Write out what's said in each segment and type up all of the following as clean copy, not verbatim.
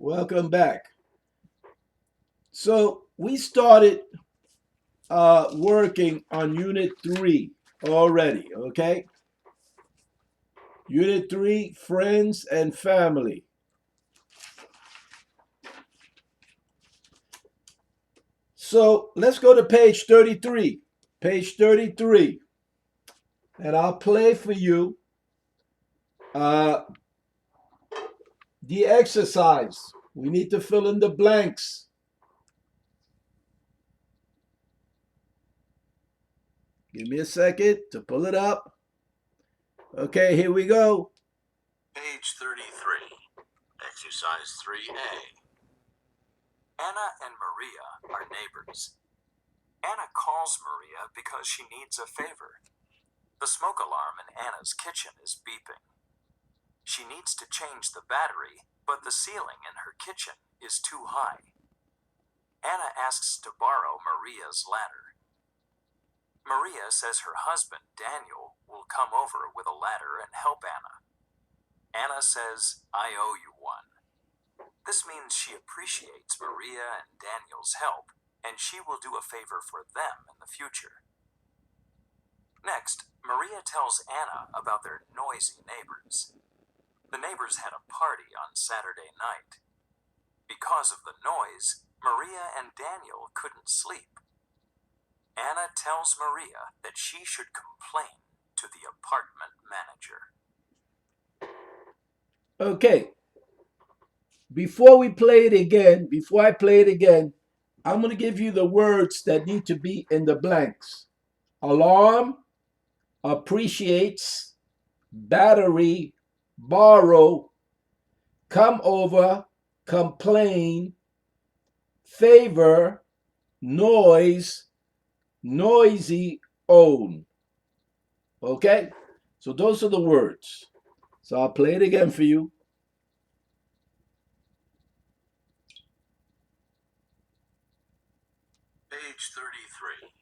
Welcome back. So we started working on Unit 3 already, okay? Unit 3, Friends and Family. So let's go to page 33. Page 33. And I'll play for you uh, the exercise. We need to fill in the blanks. Give me a second to pull it up. Okay, here we go. Page 33, Exercise 3A. Anna and Maria are neighbors. Anna calls Maria because she needs a favor. The smoke alarm in Anna's kitchen is beeping. She needs to change the battery, but the ceiling in her kitchen is too high. Anna asks to borrow Maria's ladder. Maria says her husband, Daniel, will come over with a ladder and help Anna. Anna says, "I owe you one." This means she appreciates Maria and Daniel's help, and she will do a favor for them in the future. Next, Maria tells Anna about their noisy neighbors. The neighbors had a party on Saturday night. Because of the noise, Maria and Daniel couldn't sleep. Anna tells Maria that she should complain to the apartment manager. Okay. Before I play it again, I'm going to give you the words that need to be in the blanks. Alarm, appreciates, battery, borrow, come over, complain, favor, noise, noisy, own. Okay? So those are the words. So I'll play it again for you. Page 33,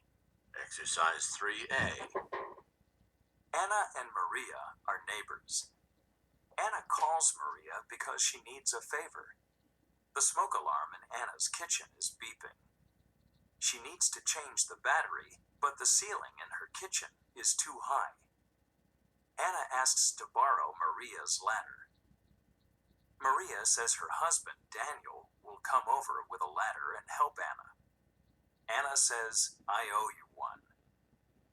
Exercise 3A. Anna and Maria are neighbors. Anna calls Maria because she needs a favor. The smoke alarm in Anna's kitchen is beeping. She needs to change the battery, but the ceiling in her kitchen is too high. Anna asks to borrow Maria's ladder. Maria says her husband, Daniel, will come over with a ladder and help Anna. Anna says, "I owe you one."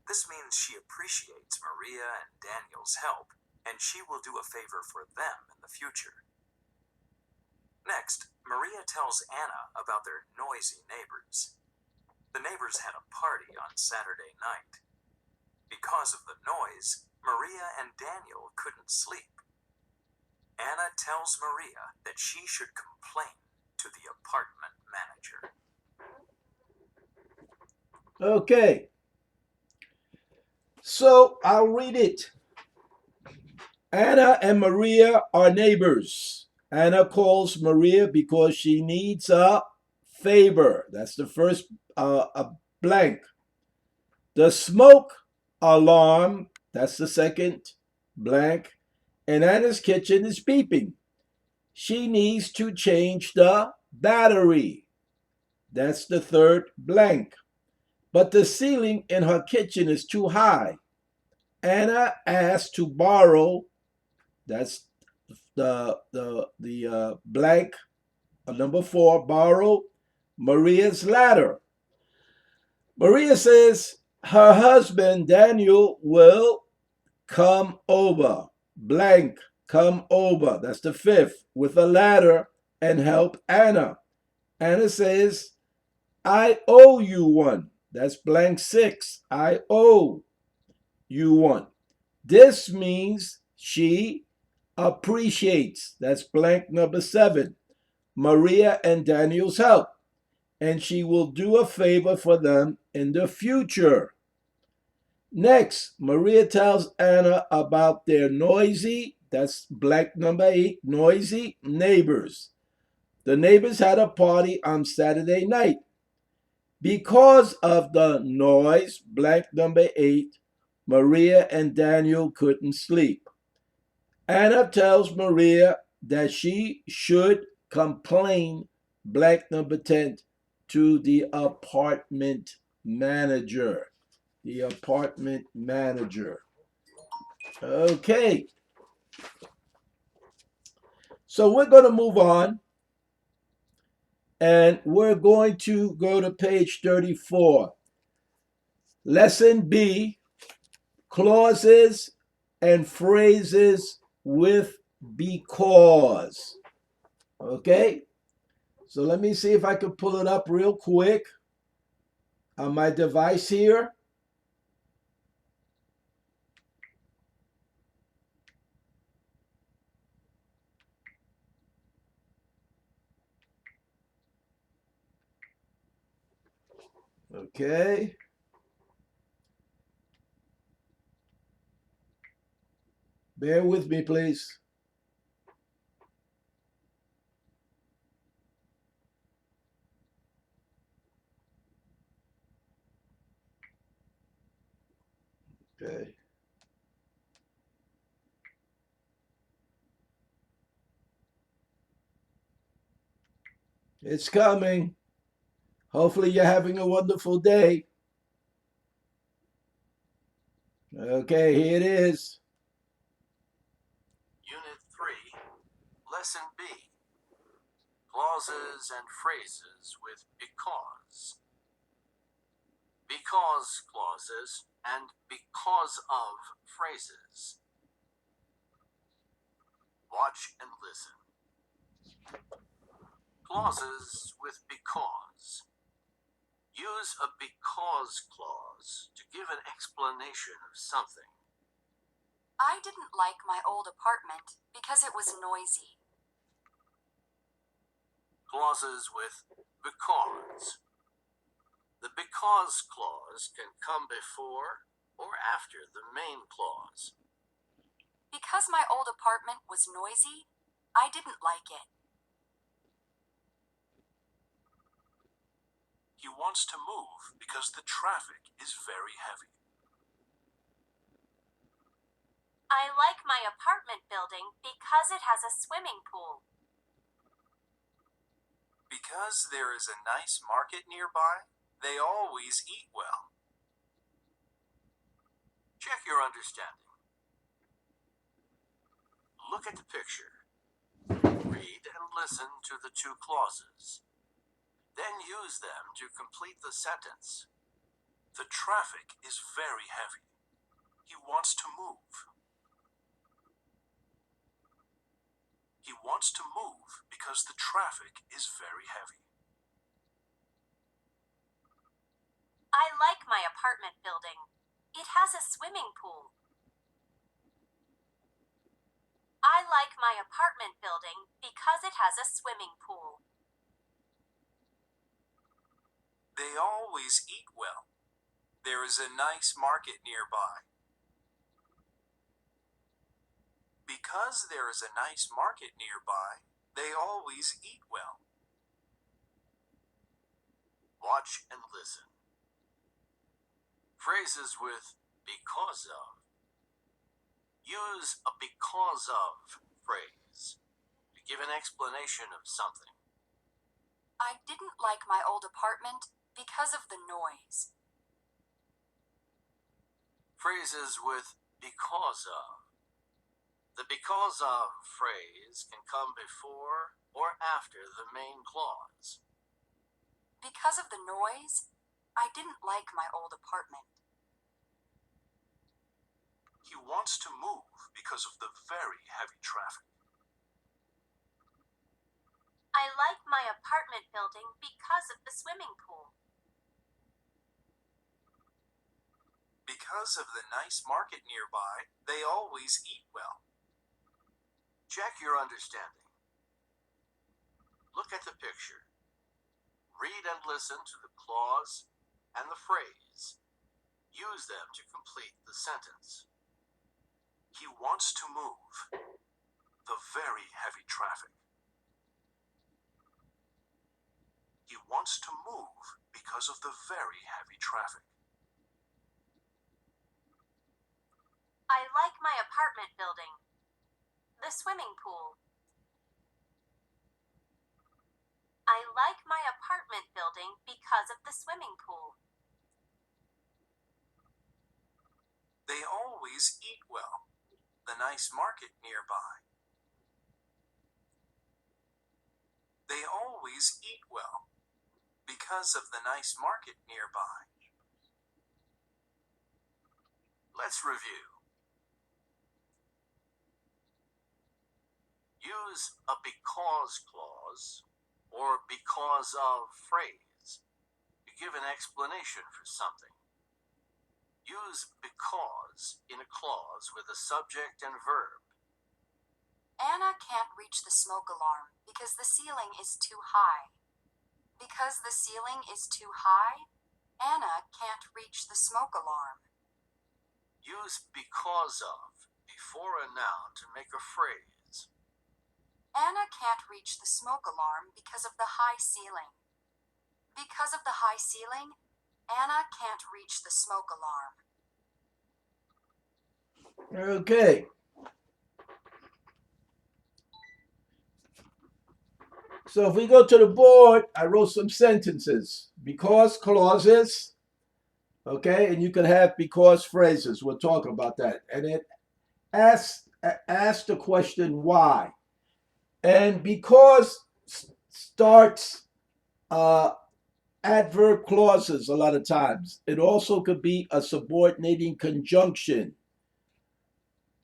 This means she appreciates Maria and Daniel's help, and she will do a favor for them in the future. Next, Maria tells Anna about their noisy neighbors. The neighbors had a party on Saturday night. Because of the noise, Maria and Daniel couldn't sleep. Anna tells Maria that she should complain to the apartment manager. Okay. So I'll read it. Anna and Maria are neighbors. Anna calls Maria because she needs a favor. That's the first a blank. The smoke alarm, that's the second blank. And Anna's kitchen is beeping. She needs to change the battery. That's the third blank. But the ceiling in her kitchen is too high. Anna asked to borrow, that's the blank, number 4, borrow Maria's ladder. Maria says her husband, Daniel, will come over, blank, come over, that's the 5th, with a ladder and help Anna. Anna says, "I owe you one." That's blank 6. I owe you one. This means she appreciates, that's blank number 7, Maria and Daniel's help, and she will do a favor for them in the future. Next, Maria tells Anna about their noisy, that's blank number 8, noisy neighbors. The neighbors had a party on Saturday night. Because of the noise, blank number 8, Maria and Daniel couldn't sleep. Anna tells Maria that she should complain, blank number 10, to the apartment manager. The apartment manager. Okay. So we're going to move on and we're going to go to page 34. Lesson B, clauses and phrases with because. Okay? So let me see if I can pull it up real quick on my device here. Okay. Bear with me, please. Okay. It's coming. Hopefully, you're having a wonderful day. Okay, here it is. Unit 3, Lesson B, clauses and phrases with because. Because clauses and because of phrases. Watch and listen. Clauses with because. Use a because clause to give an explanation of something. I didn't like my old apartment because it was noisy. Clauses with because. The because clause can come before or after the main clause. Because my old apartment was noisy, I didn't like it. He wants to move because the traffic is very heavy. I like my apartment building because it has a swimming pool. Because there is a nice market nearby, they always eat well. Check your understanding. Look at the picture. Read and listen to the two clauses. Then use them to complete the sentence. The traffic is very heavy. He wants to move. He wants to move because the traffic is very heavy. I like my apartment building. It has a swimming pool. I like my apartment building because it has a swimming pool. They always eat well. There is a nice market nearby. Because there is a nice market nearby, they always eat well. Watch and listen. Phrases with because of. Use a because of phrase to give an explanation of something. I didn't like my old apartment because of the noise. Phrases with because of. The because of phrase can come before or after the main clause. Because of the noise, I didn't like my old apartment. He wants to move because of the very heavy traffic. I like my apartment building because of the swimming pool. Because of the nice market nearby, they always eat well. Check your understanding. Look at the picture. Read and listen to the clause and the phrase. Use them to complete the sentence. He wants to move. The very heavy traffic. He wants to move because of the very heavy traffic. I like my apartment building. The swimming pool. like my apartment building because of the swimming pool. They always eat well. The nice market nearby. They always eat well because of the nice market nearby. Let's review. Use a because clause or because of phrase to give an explanation for something. Use because in a clause with a subject and verb. Anna can't reach the smoke alarm because the ceiling is too high. Because the ceiling is too high, Anna can't reach the smoke alarm. Use because of before a noun to make a phrase. Anna can't reach the smoke alarm because of the high ceiling. Because of the high ceiling, Anna can't reach the smoke alarm. Okay. So if we go to the board, I wrote some sentences. Because clauses, okay, and you can have because phrases. We'll talk about that. And it asks the question why. And because starts adverb clauses a lot of times. It also could be a subordinating conjunction.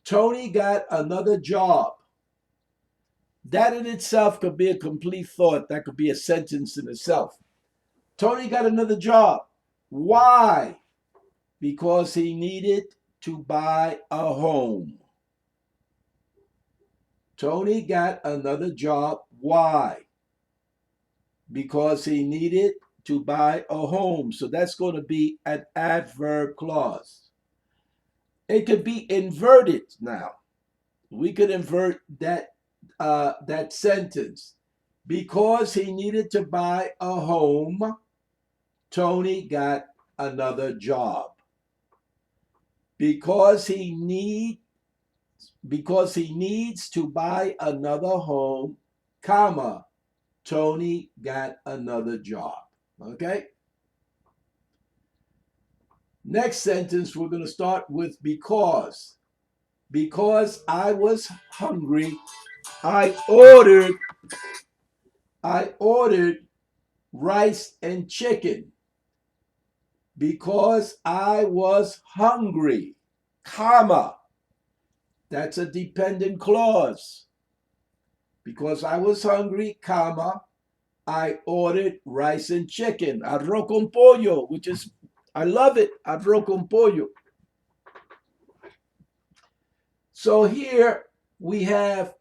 Tony got another job. That in itself could be a complete thought. That could be a sentence in itself. Tony got another job. Why? Because he needed to buy a home. Tony got another job. Why? Because he needed to buy a home. So that's going to be an adverb clause. It could be inverted now. We could invert that sentence. Because he needed to buy a home, Tony got another job. Because he needs to buy another home, comma, Tony got another job. Okay? Next sentence, we're going to start with because. Because I was hungry, I ordered rice and chicken. Because I was hungry, comma. That's a dependent clause. Because I was hungry, comma, I ordered rice and chicken. Arroz con pollo, which is, I love it, arroz con pollo. So here we have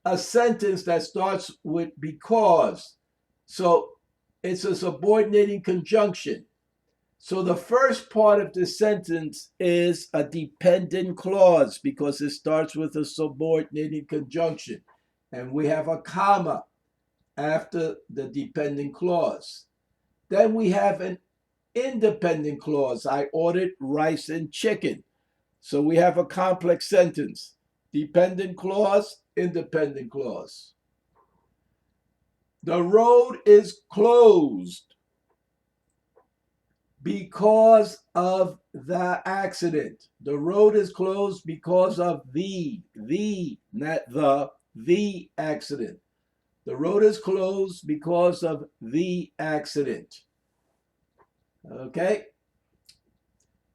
a sentence that starts with because. So it's a subordinating conjunction. So the first part of the sentence is a dependent clause because it starts with a subordinating conjunction. And we have a comma after the dependent clause. Then we have an independent clause. I ordered rice and chicken. So we have a complex sentence. Dependent clause, independent clause. The road is closed because of the accident. The road is closed because of not the accident. The road is closed because of the accident. Okay?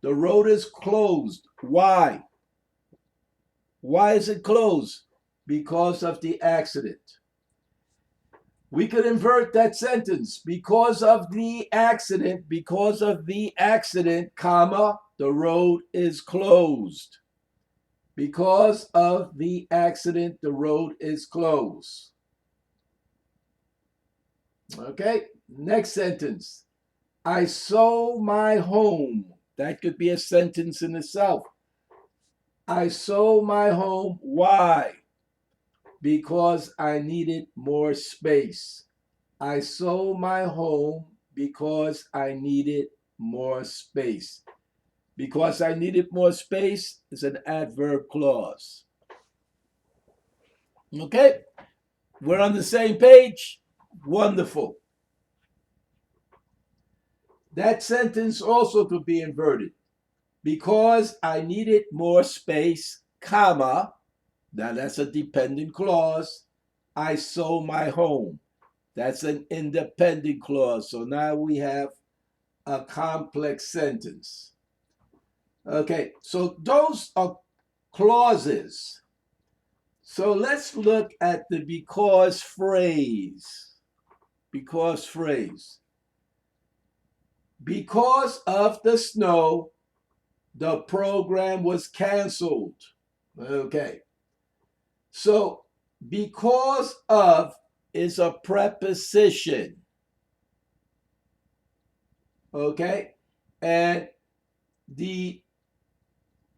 The road is closed. Why? Why is it closed? Because of the accident. We could invert that sentence. Because of the accident, comma, the road is closed. Because of the accident, the road is closed. Okay, next sentence. I sold my home. That could be a sentence in itself. I sold my home. Why? Because I needed more space. I sold my home because I needed more space. Because I needed more space is an adverb clause. Okay? We're on the same page. Wonderful. That sentence also could be inverted. Because I needed more space, comma, now that's a dependent clause, I sold my home. That's an independent clause. So now we have a complex sentence. Okay, so those are clauses. So let's look at the because phrase. Because phrase. Because of the snow, the program was canceled. Okay. So because of is a preposition. Okay. And the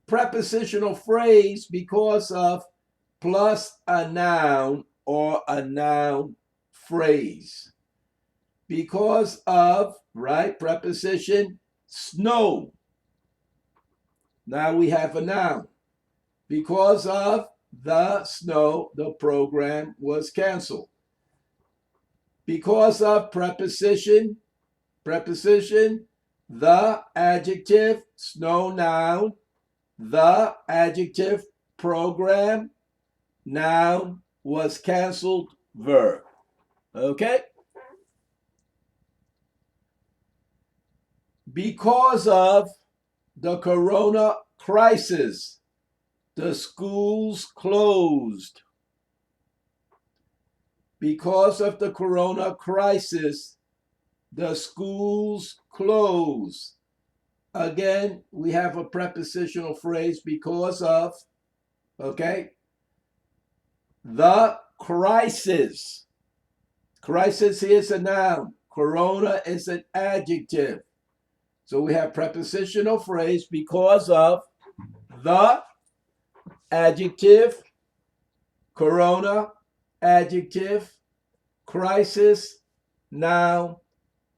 prepositional phrase because of plus a noun or a noun phrase. Because of, right, preposition, snow. Now we have a noun. Because of the snow, the program was canceled. Because of preposition, the adjective, snow noun, the adjective, program, noun, was canceled, verb. Okay? Because of the corona crisis, the schools closed. Because of the corona crisis, the schools closed. Again, we have a prepositional phrase because of, okay? The crisis. Crisis is a noun. Corona is an adjective. So we have prepositional phrase because of the adjective, corona, adjective, crisis, noun,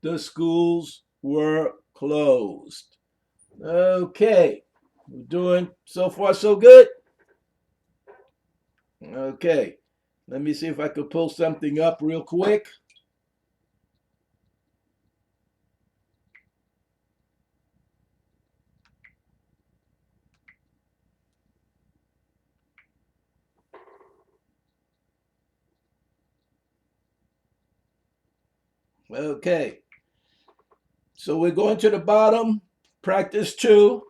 the schools were closed. Okay, we're doing so far so good. Okay, let me see if I could pull something up real quick. Okay, so we're going to the bottom, practice 2.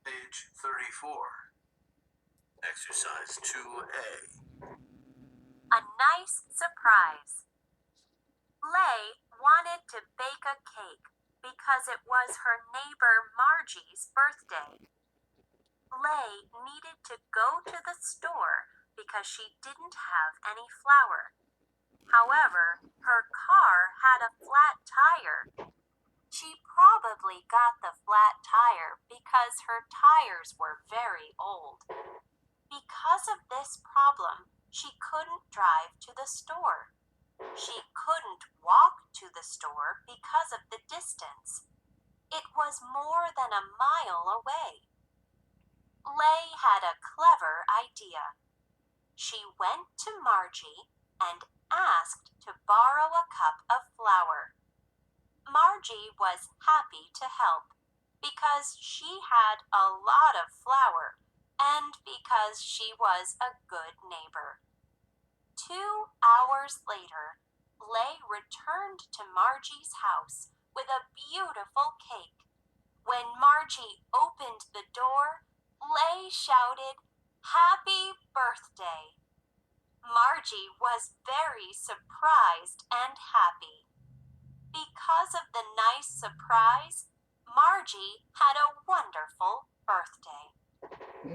Page 34. Exercise 2A. A nice surprise. Lay wanted to bake a cake because it was her neighbor Margie's birthday. Lay needed to go to the store because she didn't have any flour. However, her car had a flat tire. She probably got the flat tire because her tires were very old. Because of this problem, she couldn't drive to the store. She couldn't walk to the store because of the distance. It was more than a mile away. Lay had a clever idea. She went to Margie and asked to borrow a cup of flour. Margie was happy to help because she had a lot of flour and because she was a good neighbor. 2 hours later, Lay returned to Margie's house with a beautiful cake. When Margie opened the door, Lay shouted, "Happy birthday!" Margie was very surprised and happy. Because of the nice surprise, Margie had a wonderful birthday.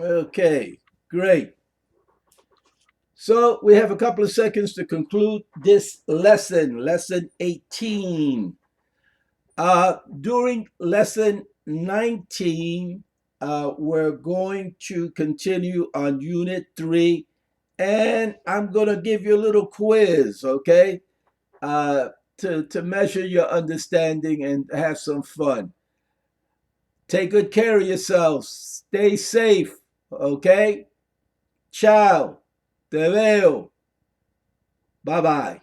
Okay, great. So we have a couple of seconds to conclude this lesson, lesson 18. During lesson 19, we're going to continue on unit 3, and I'm going to give you a little quiz, okay, to measure your understanding and have some fun. Take good care of yourselves. Stay safe, okay? Ciao. Te veo. Bye-bye.